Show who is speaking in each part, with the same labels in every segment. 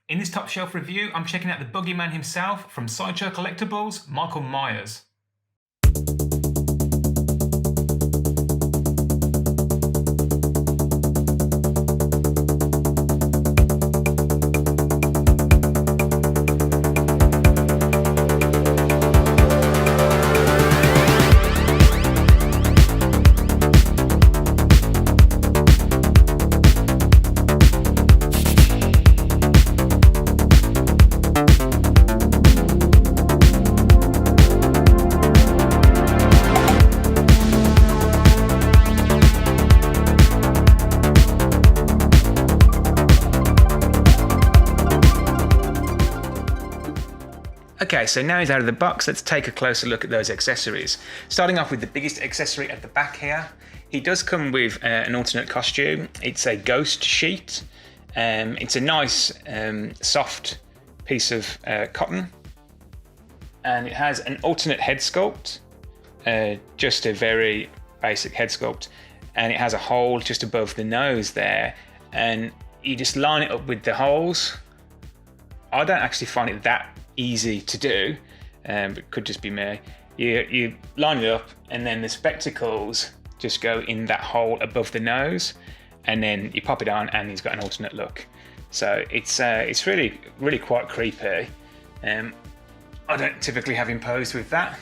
Speaker 1: In this top shelf review, I'm checking out the boogeyman himself from Sideshow Collectibles, Michael Myers. Okay, so now he's out of the box, let's take a closer look at those accessories. Starting off with the biggest accessory at the back here. He does come with an alternate costume. It's a ghost sheet. It's a nice soft piece of cotton. And it has an alternate head sculpt, just a very basic head sculpt. And it has a hole just above the nose there. And you just line it up with the holes. I don't actually find it that easy to do, it could just be me. You line it up and then the spectacles just go in that hole above the nose, and then you pop it on and he's got an alternate look. So it's really quite creepy. I don't typically have him posed with that.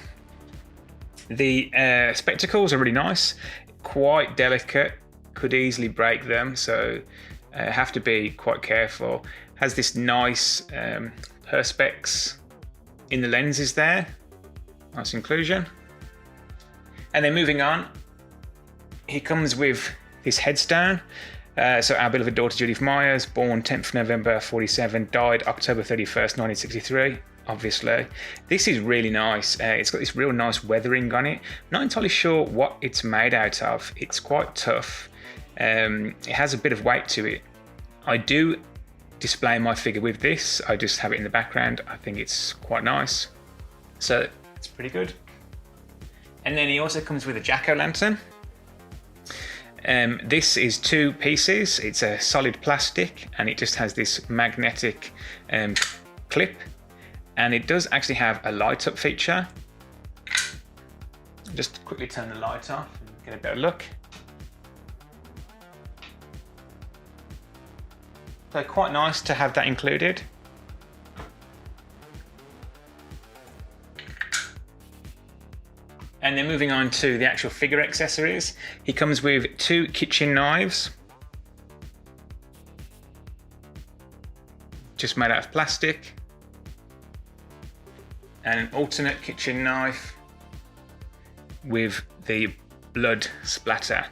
Speaker 1: The spectacles are really nice, quite delicate, could easily break them, so have to be quite careful. Has this nice perspex in the lenses there, nice inclusion. And then moving on, he comes with this headstone. So our beloved daughter Judith Myers, born 10th November 47, died October 31st 1963. Obviously, this is really nice. It's got this real nice weathering on it. Not entirely sure what it's made out of. It's quite tough. It has a bit of weight to it. I do display my figure with this. I just have it in the background. I think it's quite nice. So it's pretty good. And then he also comes with a jack-o'-lantern. This is two pieces. It's a solid plastic and it just has this magnetic clip. And it does actually have a light up feature. Just quickly turn the light off and get a better look. So quite nice to have that included. And then moving on to the actual figure accessories. He comes with two kitchen knives, just made out of plastic, and an alternate kitchen knife with the blood splatter.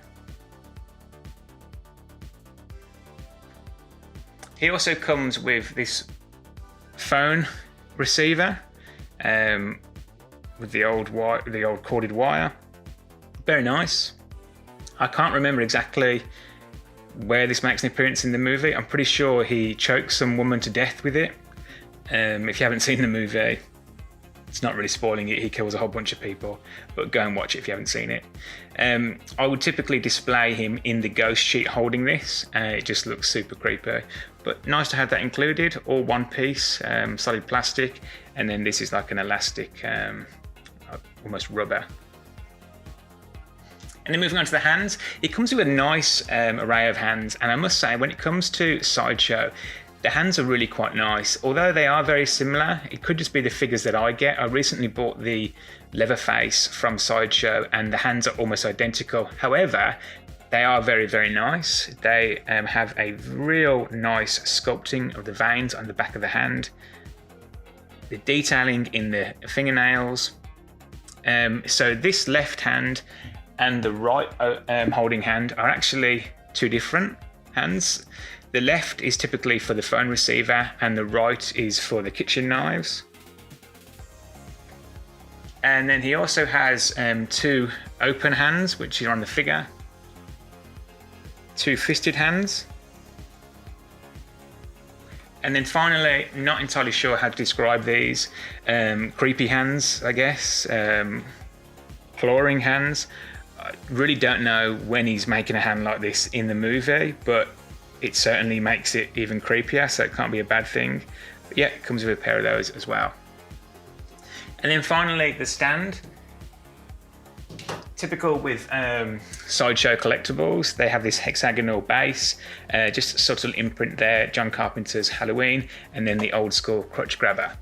Speaker 1: He also comes with this phone receiver with the old corded wire. Very nice. I can't remember exactly where this makes an appearance in the movie. I'm pretty sure he chokes some woman to death with it. If you haven't seen the movie, it's not really spoiling it. He kills a whole bunch of people, but go and watch it if you haven't seen it. I would typically display him in the ghost sheet holding this. It just looks super creepy, but nice to have that included. All one piece, solid plastic, and then this is like an elastic, almost rubber. And then moving on to the hands, it comes with a nice array of hands, and I must say, when it comes to Sideshow, the hands are really quite nice. Although they are very similar, it could just be the figures that I get. I recently bought the Leatherface from Sideshow and the hands are almost identical. However, they are very, very nice. They have a real nice sculpting of the veins on the back of the hand. The detailing in the fingernails. So this left hand and the right holding hand are actually two different hands. The left is typically for the phone receiver and the right is for the kitchen knives. And then he also has two open hands, which are on the figure. Two fisted hands. And then finally, not entirely sure how to describe these. Creepy hands, I guess. Clawing hands. I really don't know when he's making a hand like this in the movie, but it certainly makes it even creepier, so it can't be a bad thing. But yeah, it comes with a pair of those as well. And then finally, the stand. Typical with Sideshow Collectibles, they have this hexagonal base, just a subtle imprint there, John Carpenter's Halloween, and then the old school crutch grabber.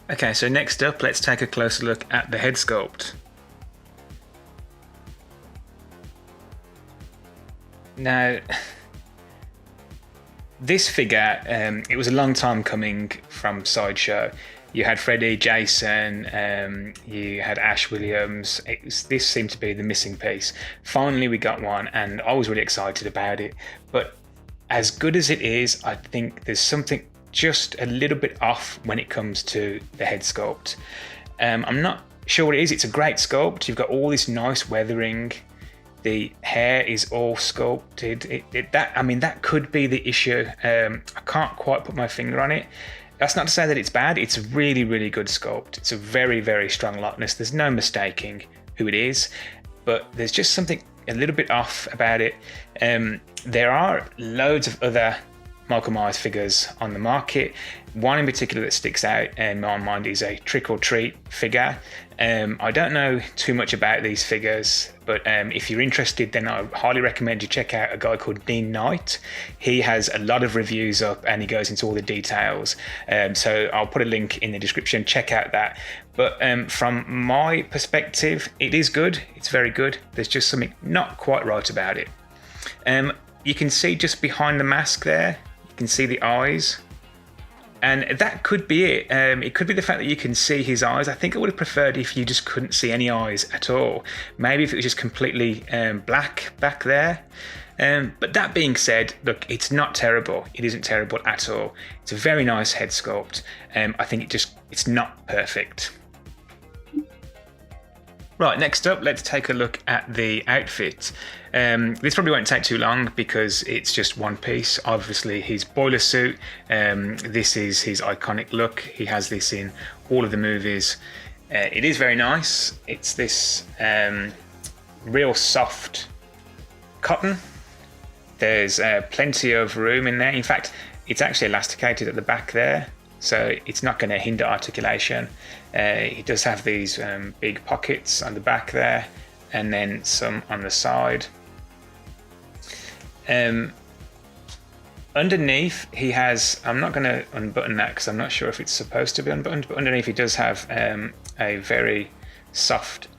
Speaker 1: Okay, so next up, let's take a closer look at the Headsculpt. Now, this figure, it was a long time coming from Sideshow. You had Freddy, Jason, you had Ash Williams. This seemed to be the missing piece. Finally, we got one, and I was really excited about it. But as good as it is, I think there's something just a little bit off when it comes to the Headsculpt. I'm not sure what it is. It's a great sculpt. You've got all this nice weathering. The hair is all sculpted. That could be the issue. I can't quite put my finger on it. That's not to say that it's bad. It's a really, really good sculpt. It's a very, very strong likeness. There's no mistaking who it is, but there's just something a little bit off about it. There are loads of other Michael Myers figures on the market. One in particular that sticks out in my mind is a Trick or Treat figure. I don't know too much about these figures, but if you're interested, then I highly recommend you check out a guy called Dean Knight. He has a lot of reviews up and he goes into all the details. So I'll put a link in the description, check out that. But from my perspective, it is good. It's very good. There's just something not quite right about it. You can see just behind the mask there, you can see the eyes. And that could be it. It could be the fact that you can see his eyes. I think I would have preferred if you just couldn't see any eyes at all. Maybe if it was just completely black back there. But that being said, look, it's not terrible. It isn't terrible at all. It's a very nice head sculpt. I think it's not perfect. Right, next up, let's take a look at the outfit. This probably won't take too long because it's just one piece. Obviously, his boiler suit. This is his iconic look. He has this in all of the movies. It is very nice. It's this real soft cotton. There's plenty of room in there. In fact, it's actually elasticated at the back there, so it's not going to hinder articulation. He does have these big pockets on the back there, and then some on the side. Underneath he has, I'm not going to unbutton that because I'm not sure if it's supposed to be unbuttoned, but underneath he does have a very soft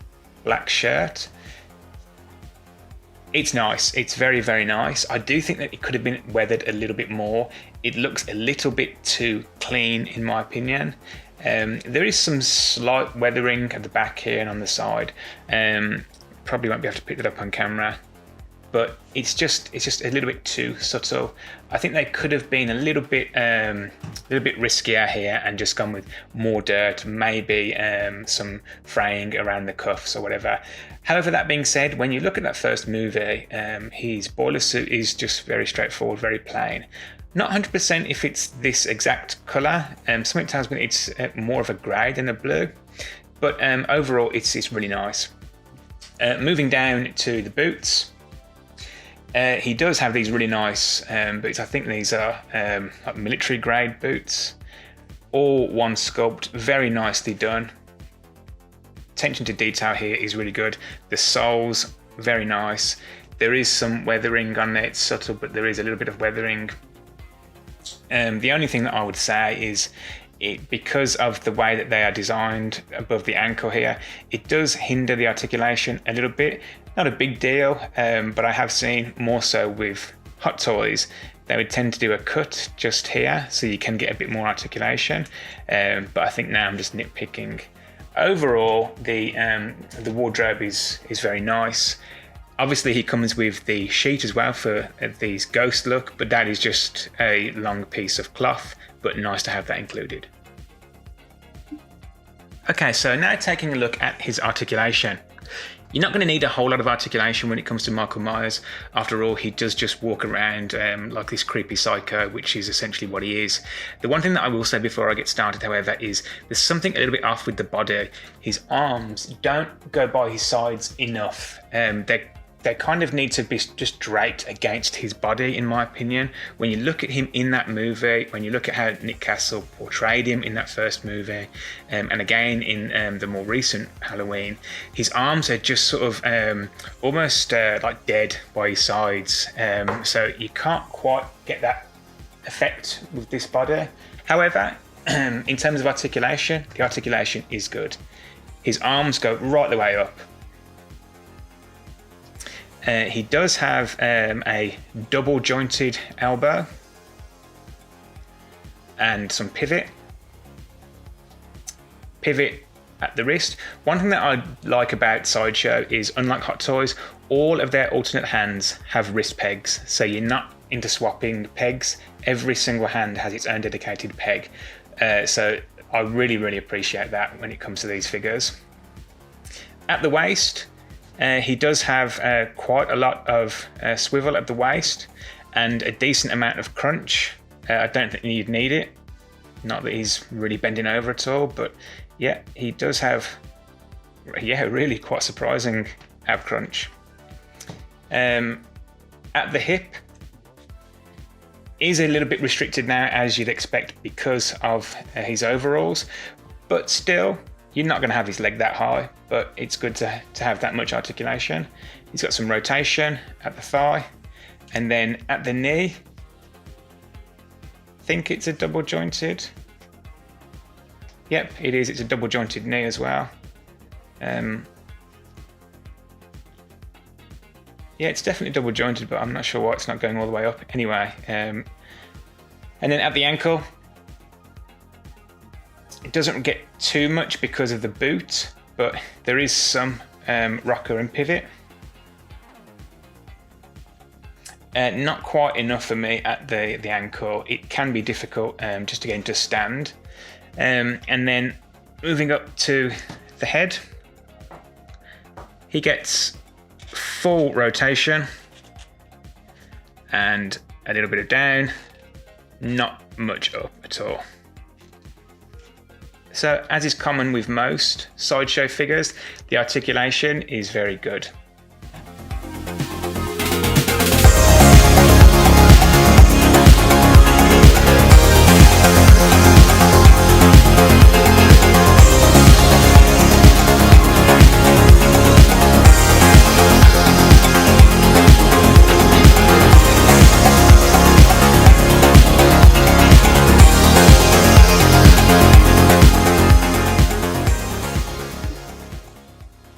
Speaker 1: black shirt. It's nice. It's very, very nice. I do think that it could have been weathered a little bit more. It looks a little bit too clean in my opinion. There is some slight weathering at the back here and on the side. Probably won't be able to pick that up on camera, but it's just a little bit too subtle. I think they could have been a little bit riskier here and just gone with more dirt, maybe some fraying around the cuffs or whatever. However, that being said, when you look at that first movie, his boiler suit is just very straightforward, very plain. Not 100% if it's this exact colour. Something tells me it's more of a grey than a blue, but overall it's really nice. Moving down to the boots, he does have these really nice boots. I think these are like military grade boots. All one sculpt, very nicely done. Attention to detail here is really good. The soles, very nice. There is some weathering on there. It's subtle, but there is a little bit of weathering. The only thing that I would say is because of the way that they are designed above the ankle here, it does hinder the articulation a little bit. Not a big deal, but I have seen more so with Hot Toys. They would tend to do a cut just here so you can get a bit more articulation. But I think now I'm just nitpicking. Overall, the wardrobe is very nice. Obviously, he comes with the sheet as well for these ghost look, but that is just a long piece of cloth, but nice to have that included. Okay, so now taking a look at his articulation. You're not going to need a whole lot of articulation when it comes to Michael Myers. After all, he does just walk around like this creepy psycho, which is essentially what he is. The one thing that I will say before I get started, however, is there's something a little bit off with the body. His arms don't go by his sides enough. They're they kind of need to be just draped against his body, in my opinion. When you look at him in that movie, when you look at how Nick Castle portrayed him in that first movie, and again in the more recent Halloween, his arms are just sort of almost like dead by his sides. So you can't quite get that effect with this body. However, in terms of articulation, the articulation is good. His arms go right the way up. He does have a double jointed elbow and some pivot at the wrist. One thing that I like about Sideshow is, unlike Hot Toys, all of their alternate hands have wrist pegs, so you're not into swapping pegs. Every single hand has its own dedicated peg, so I really appreciate that when it comes to these figures. At the waist, he does have quite a lot of swivel at the waist and a decent amount of crunch. I don't think you'd need it. Not that he's really bending over at all, but yeah, he does have, really quite surprising ab crunch. At the hip, is a little bit restricted now, as you'd expect, because of his overalls, but still, you're not going to have his leg that high, but it's good to have that much articulation. He's got some rotation at the thigh, and then at the knee, I think it's a double jointed. Yep, it is. It's a double jointed knee as well. Yeah, it's definitely double jointed, but I'm not sure why it's not going all the way up. Anyway, and then at the ankle, it doesn't get too much because of the boot, but there is some rocker and pivot. Not quite enough for me at the ankle. It can be difficult just to get into stand. And then moving up to the head, he gets full rotation and a little bit of down, not much up at all. So, as is common with most Sideshow figures, the articulation is very good.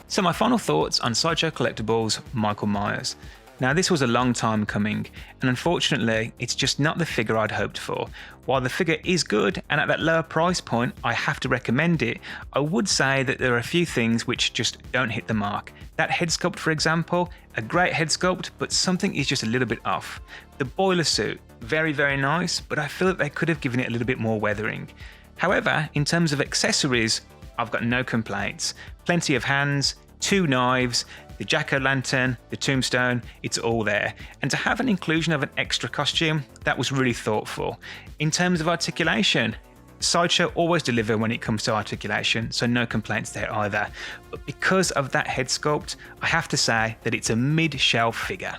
Speaker 1: So my final thoughts on Sideshow Collectibles Michael Myers. Now, this was a long time coming, and unfortunately it's just not the figure I'd hoped for. While the figure is good, and at that lower price point I have to recommend it, I would say that there are a few things which just don't hit the mark. That head sculpt, for example, a great head sculpt, but something is just a little bit off. The boiler suit, very nice, but I feel that they could have given it a little bit more weathering. However, in terms of accessories, I've got no complaints. Plenty of hands, 2 knives, the jack-o'-lantern, the tombstone, it's all there. And to have an inclusion of an extra costume, that was really thoughtful. In terms of articulation, Sideshow always deliver when it comes to articulation, so no complaints there either. But because of that head sculpt, I have to say that it's a mid-shelf figure.